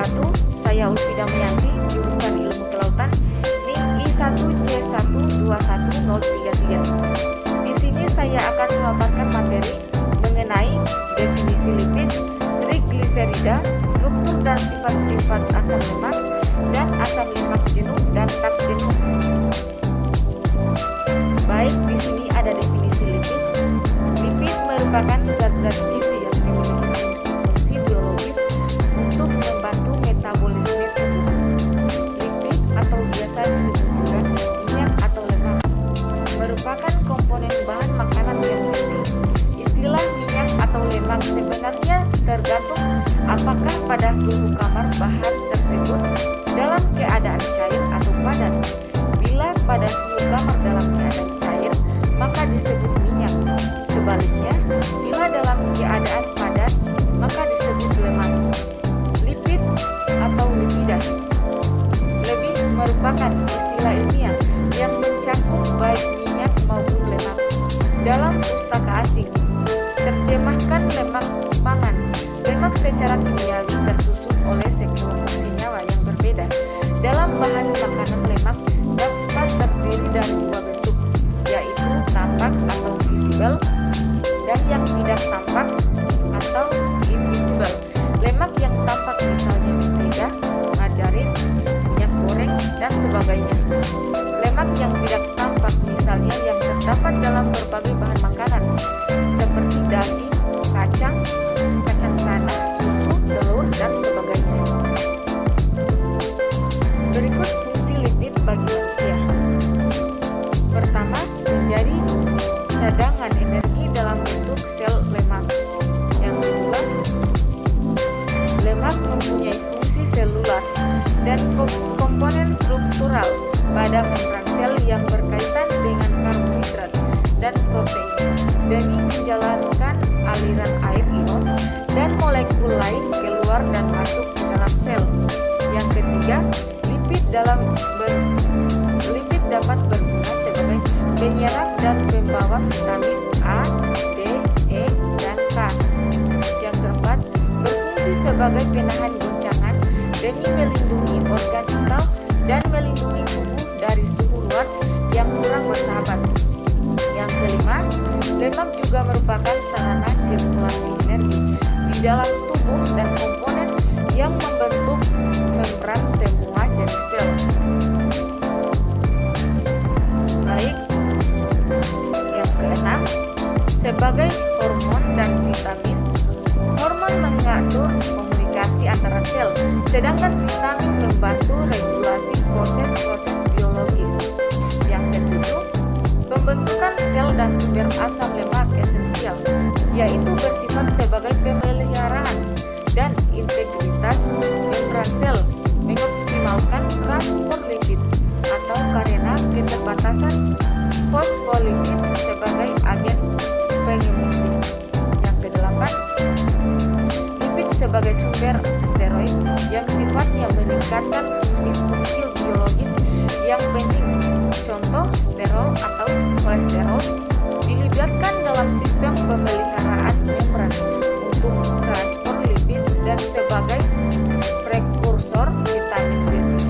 wabarakatuh. Saya Ulfida Mianti, jurusan Ilmu Kelautan, NIM I1C121033. Di sini saya akan memaparkan materi mengenai definisi lipid, trigliserida, struktur dan sifat-sifat asam lemak, dan asam lemak jenuh dan tak jenuh. Baik, di sini ada definisi lipid. Lipid merupakan zat-zat gizi yang memiliki fungsi biologis untuk membantu metabolisme tubuh. Lipid atau biasa disebut juga minyak atau lemak merupakan komponen bahan makanan yang penting. Istilah minyak atau lemak sebenarnya tergantung apakah pada suhu kamar bahan tersebut dalam keadaan cair atau padat. Bila pada suhu kamar dalam keadaan cair, maka disebut minyak. Sebaliknya, bila dalam keadaan padat, maka disebut lemak. Lipid atau lipida lebih merupakan istilah ilmiah yang mencakup baik minyak maupun lemak. Dalam pustaka asing, terjemahkan lemak pangan. Lemak secara kimiawi tersusun oleh sekelompok senyawa yang berbeda. Dalam bahan makanan, lemak dapat terdiri dari dua bentuk, yaitu tampak atau visible dan yang tidak tampak atau invisible. Lemak yang tampak misalnya mentega, margarin, minyak goreng, dan sebagainya. Lemak yang tidak tampak misalnya yang terdapat dalam berbagai bahan makanan seperti daging, kacang tanah, susu, telur, dan sebagainya. Berikut fungsi lipid bagi manusia. Pertama, menjadi cadangan energi dalam bentuk sel lemak. Yang kedua, lemak mempunyai fungsi selular dan komponen struktural pada membran sel yang berkaitan dengan karbohidrat dan protein demi menjalankan aliran air ion dan molekul lain keluar dan masuk ke dalam sel. Yang ketiga, lipid dapat berguna sebagai penyerap dan pembawa vitamin A, D, E, dan K. Yang keempat, berfungsi sebagai penahan goncangan demi melindungi organ vital dan melindungi tubuh dari suhu luar yang kurang bersahabat. Yang kelima, lemak juga merupakan sarana sirkulasi energi di dalam tubuh dan komponen yang membentuk membran semua jenis sel. Baik, yang keenam, sebagai hormon dan vitamin, hormon mengatur komunikasi antara sel, sedangkan vitamin membantu regulasi proses-proses biologis. Yang ketujuh, pembentukan sel dan sumber asam lemak esensial, yaitu bersifat sebagai pemeliharaan dan integritas membran sel, mengoptimalkan transport lipid atau karena keterbatasan fosfolipid sebagai agen pengemudi. Yang kedelapan, lipid sebagai sumber steroid yang sifatnya meningkatkan fungsi fosil biologis yang penting. Contoh, sterol atau kolesterol dilibatkan dalam sistem pemeliharaan membran untuk transport lipid dan sebagai prekursor vitamin B3,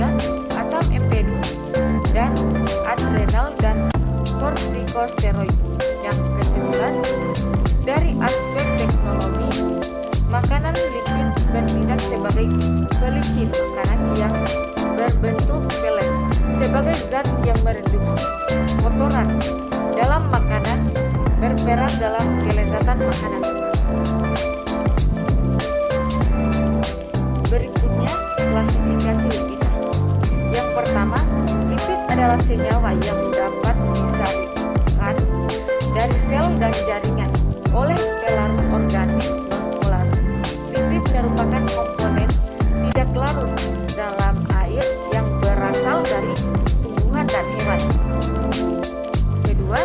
asam empedu, dan adrenal dan kortikosteroid. Yang kesembilan, dari aspek teknologi, makanan lipid bertindak sebagai pelicin makanan yang berbentuk pelet, sebagai zat yang mereduksi kotoran dalam makanan, berperan dalam kelezatan makanan. Berikutnya, klasifikasi lipid. Yang pertama, lipid adalah senyawa yang dapat disarikkan dari sel dan jaringan oleh pelarut organik non-polar. Lipid merupakan komponen tidak larut dalam air yang berasal dari tumbuhan dan hewan. Kedua,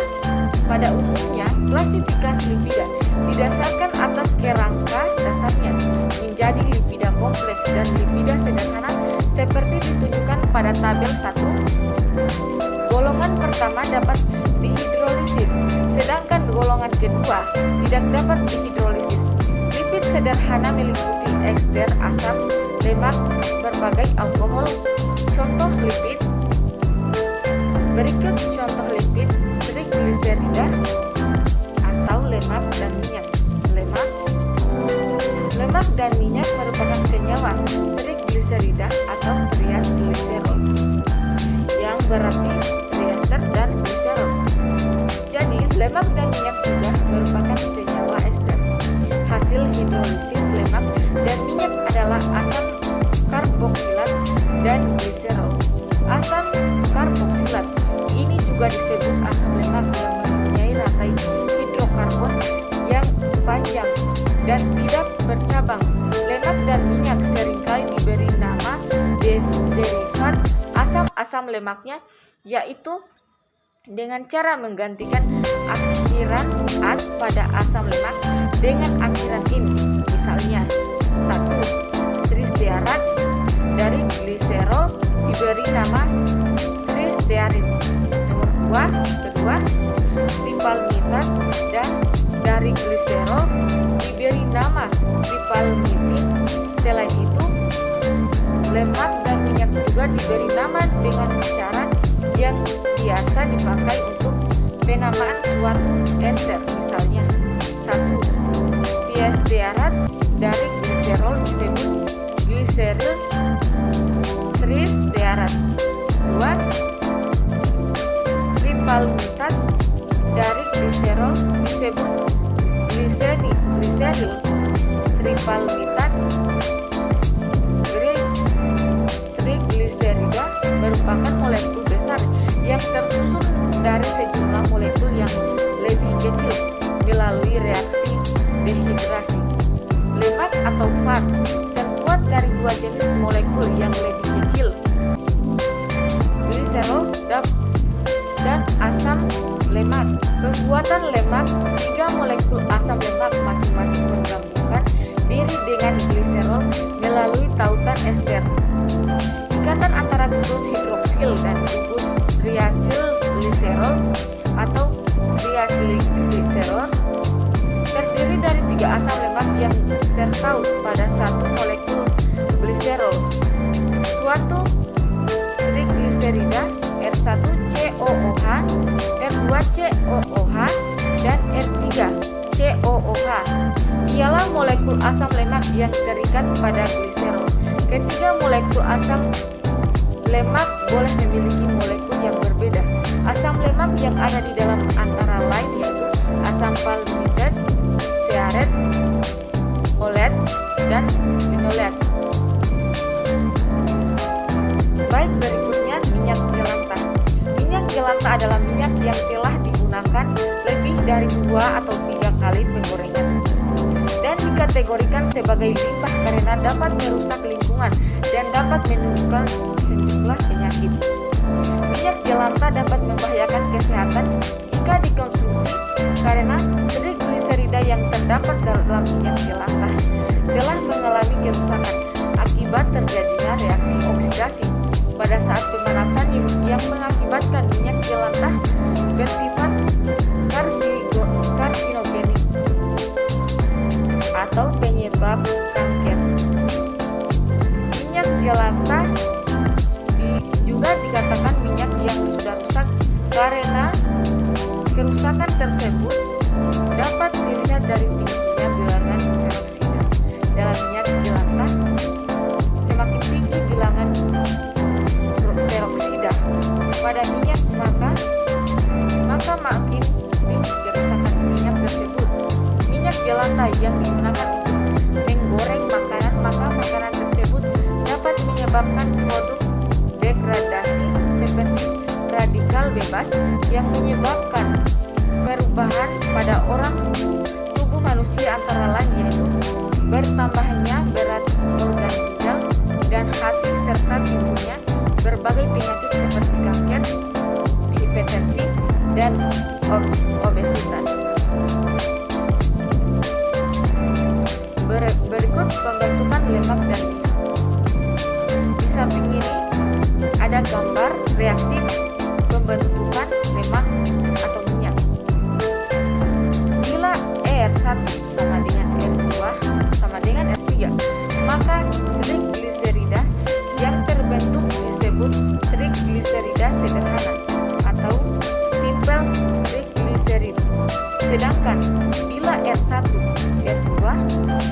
pada umumnya klasifikasi lipida didasarkan atas kerangka dasarnya menjadi lipida kompleks dan lipida sederhana seperti ditunjukkan pada tabel 1. Golongan pertama dapat dihidrolisis, sedangkan golongan kedua tidak dapat dihidrolisis. Lipid sederhana meliputi ester asam lemak, berbagai alkohol. Contoh lipid. Berikut contoh lipid: trigliserida atau lemak dan minyak. Lemak dan minyak merupakan senyawa trigliserida atau triacylglycerol, yang berarti triester dan glycerol. Jadi, lemak dan minyak juga merupakan senyawa ester. Hasil hidrolisis lemak dan minyak adalah asam karboksilat dan gliserol. Asam karboksilat ini juga disebut asam lemak yang mempunyai rantai hidrokarbon yang panjang dan tidak bercabang. Lemak dan minyak seringkali diberi nama derivat asam-asam lemaknya, yaitu dengan cara menggantikan akhiran -at pada asam lemak dengan akhiran -in. Misalnya, 1. Tristearat dari gliserol diberi nama tristearin. Nomor 2, tripalmitat dan dari gliserol diberi nama tripalmitin. Selain itu, lemak dan minyak juga diberi nama dengan cara yang biasa dipakai untuk penamaan suatu ester. Misalnya, 1. Triestearat dari gliserol disebut gliseril triestearat. 2. Tripalmitat dari gliserol disebut gliseril tripalmitat. Trigliserida merupakan molekul besar yang tersusun dari sejumlah molekul yang lebih kecil melalui reaksi dehidrasi. Lemak atau fat terbuat dari dua jenis molekul yang lebih kecil, gliserol dan asam lemak. Pembuatan lemak, 3 molekul asam lemak masing-masing menggabungkan diri dengan gliserol melalui tautan ester. Ikatan antara gugus hidroksil dan gugus triacylglycerol atau triacylglycerol terdiri dari 3 asam lemak yang tertaut pada satu molekul gliserol. Suatu trigliserida R1COOH, R2COOH, dan R3COOH ialah molekul asam lemak yang terikat pada gliserol. Ketiga molekul asam lemak boleh memiliki molekul yang berbeda. Asam lemak yang ada di dalam antara lain yaitu asam palmitate, stearat, olet, dan linolet. Baik, berikutnya minyak jelantah. Minyak jelantah adalah minyak yang telah digunakan lebih dari 2 atau 3 kali penggorengan dan dikategorikan sebagai limbah karena dapat merusak lingkungan dan dapat menimbulkan sejumlah penyakit. Minyak jelantah dapat membahayakan kesehatan jika dikonsumsi karena trigliserida yang terdapat dalam minyak jelantah telah mengalami kerusakan akibat terjadinya reaksi oksidasi pada saat pemanasan yang mengakibatkan minyak jelantah bersifat karsinogenik atau penyebab kanker. Minyak jelantah juga dikatakan minyak yang sudah rusak karena kerusakan tersebut dapat dilihat dari tingginya bilangan peroksida dalam minyak jelantah. Semakin tinggi bilangan peroksida pada minyak maka makin tinggi kerusakan minyak tersebut. Minyak jelantah yang digunakan untuk menggoreng makanan, maka makanan tersebut dapat menyebabkan produk degradasi seperti radikal bebas yang menyebabkan perubahan pada tubuh manusia, antara lain yaitu bertambahnya berat organ ginjal dan hati serta timbulnya berbagai penyakit seperti kanker, hipertensi, dan obesitas. Berikut pembentukan lemak dan minyak. Di samping ini ada gambar reaksi pembentukan lemak atau minyak. Bila R1 sama dengan R2 sama dengan R3, maka trigliserida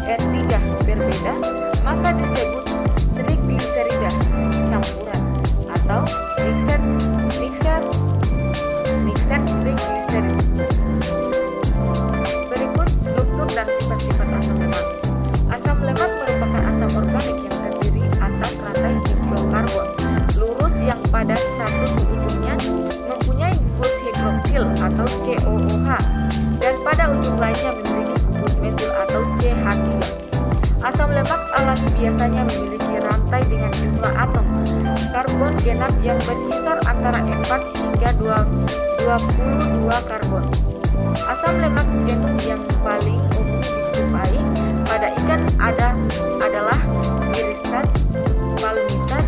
N3 berbeda, maka disebut trigliserida campuran atau mixed triglycerid. Berikut struktur dan sifat-sifat asam lemak. Asam lemak merupakan asam organik yang terdiri atas rantai hidrokarbon lurus yang pada satu ujungnya mempunyai gugus hidroksil atau COOH dan pada ujung lainnya memiliki gugus metil atau CH3. Asam lemak alami biasanya memiliki rantai dengan jumlah atom karbon genap yang berkisar antara 4 hingga 22 karbon. Asam lemak jenuh yang paling umum dijumpai pada ikan adalah iristat, palmitat,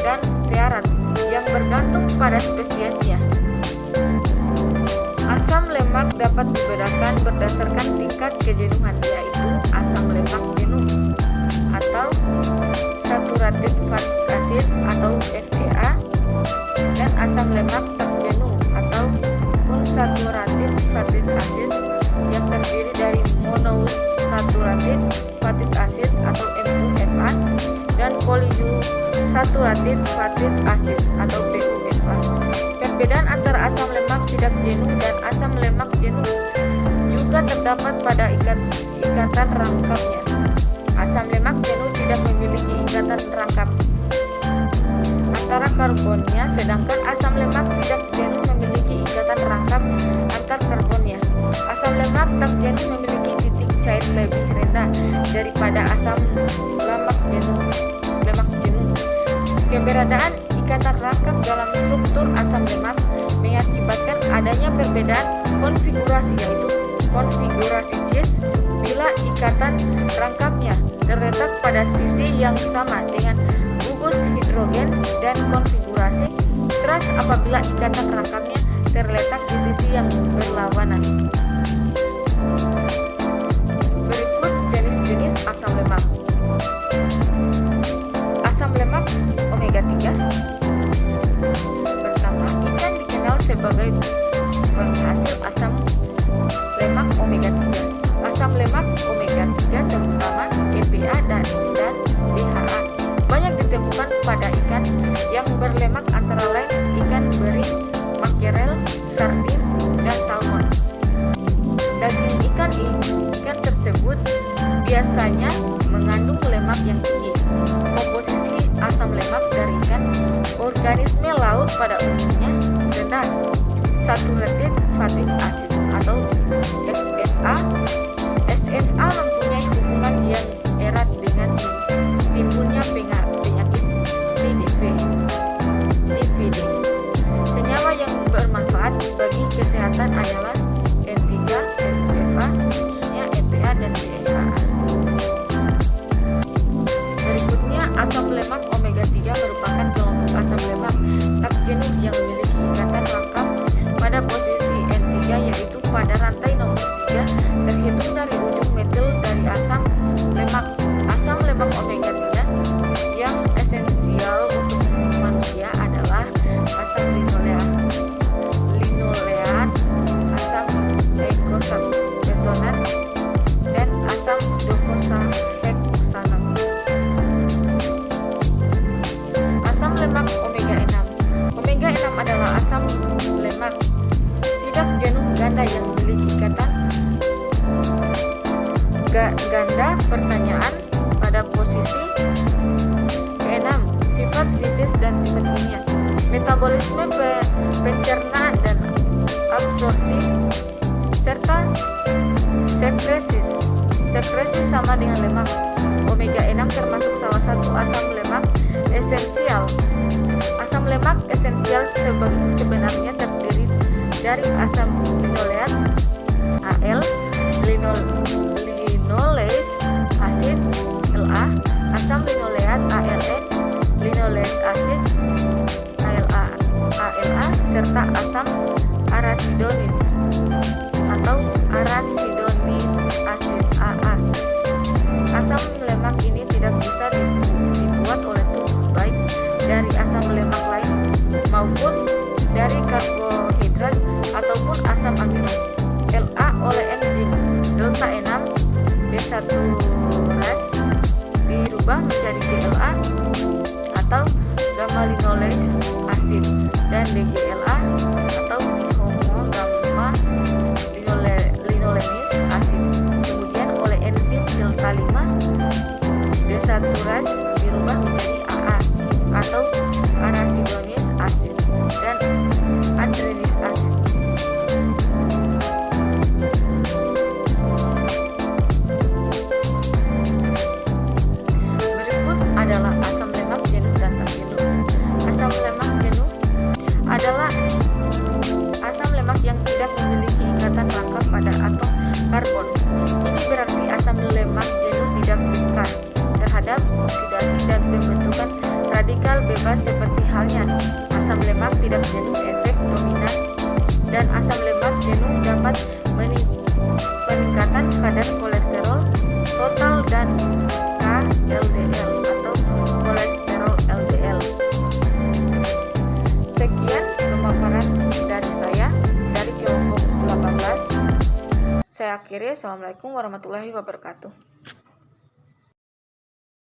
dan stearat yang bergantung pada spesiesnya. Asam lemak dapat dibedakan berdasarkan tingkat kejenuhan, yaitu asam lemak jenuh atau saturated fatty acid atau SFA dan asam lemak tak jenuh atau unsaturated fatty acid yang terdiri dari monounsaturated fatty acid atau MUFA dan polyunsaturated fatty acid atau PUFA. Perbedaan antara asam lemak tidak jenuh dan asam lemak jenuh juga terdapat pada ikatan rangkapnya. Asam lemak jenuh tidak memiliki ikatan rangkap antara karbonnya, sedangkan asam lemak tidak jenuh memiliki ikatan rangkap antar karbonnya. Asam lemak tak jenuh memiliki titik cair lebih rendah daripada asam lemak jenuh. Keberadaan ikatan rangkap dalam struktur asam lemak mengakibatkan adanya perbedaan konfigurasi, yaitu konfigurasi cis bila ikatan rangkapnya terletak pada sisi yang sama dengan gugus hidrogen dan konfigurasi trans apabila ikatan rangkapnya terletak di sisi yang berlawanan. Berikut jenis-jenis asam lemak. Asam lemak omega 3. Pertama, ikan dikenal sebagai penghasil asam lemak omega 3. Asam lemak omega 3 terutama EPA dan DHA banyak ditemukan pada ikan yang berlemak, antara lain ikan beri, makrel, sardin, dan salmon. Daging ikan tersebut biasanya mengandung lemak yang tinggi. Komposisi asam lemak dari ikan organisme laut pada umumnya rendah saturated fatty acid atau SFA. SFA mempunyai hubungan yang erat dengan timbulnya penyakit CVD. Senyawa yang bermanfaat bagi kesehatan adalah N3, NFA, khususnya EPA dan DHA. Berikutnya, asam lemak omega 3 merupakan kelompok asam lemak tak jenuh yang memiliki ikatan rangkap pada posisi N3, yaitu pada rantai nomor 3 terhitung dari ujung metil dari asam lemak. Asam lemak omega 3 yang esensial untuk manusia adalah asam linoleat, asam eicosapentaenoat, dan asam docosahexaenat. Asam lemak omega 6. Omega 6 adalah asam lemak tidak jenuh ganda yang memiliki ikatan ganda. Pertanyaan pada posisi ke-6, sifat fisis dan sifat kimia. Metabolisme, pencernaan dan absorpsi, serta sekresi sama dengan lemak. Omega 6 termasuk salah satu asam lemak esensial. Asam lemak esensial sebenarnya terdiri dari asam linoleat AL, linoleic acid LA, asam linoleat ALE, linoleic acid ALA, serta asam arachidonis atau arachidonis acid AA. Asam lemak ini tidak bisa dibuat oleh tubuh baik dari asam lemak lain maupun dari karbohidrat ataupun asam amino. LA oleh enzim delta 6 desaturasi dirubah menjadi GLA atau gamma linolase asid, dan DGLA atau homo-gamma linolenase asid. Kemudian oleh enzim delta 5 desaturasi dirubah menjadi AA atau arachidonase asid dan adrenis asid. Berikut adalah asam lemak jenuh dan tak-jenuh. Asam lemak jenuh adalah asam lemak yang tidak memiliki ikatan rangka pada atom karbon. Ini berarti asam lemak jenuh tidak rentan terhadap oksidasi dan pembentukan radikal bebas seperti halnya asam lemak tidak jenuh efek dominan, dan asam lemak jenuh dapat peningkatan kadar kolesterol total dan KLDL atau kolesterol LDL. Sekian pemaparan dari saya dari kelompok 18. Saya akhiri. Assalamualaikum warahmatullahi wabarakatuh.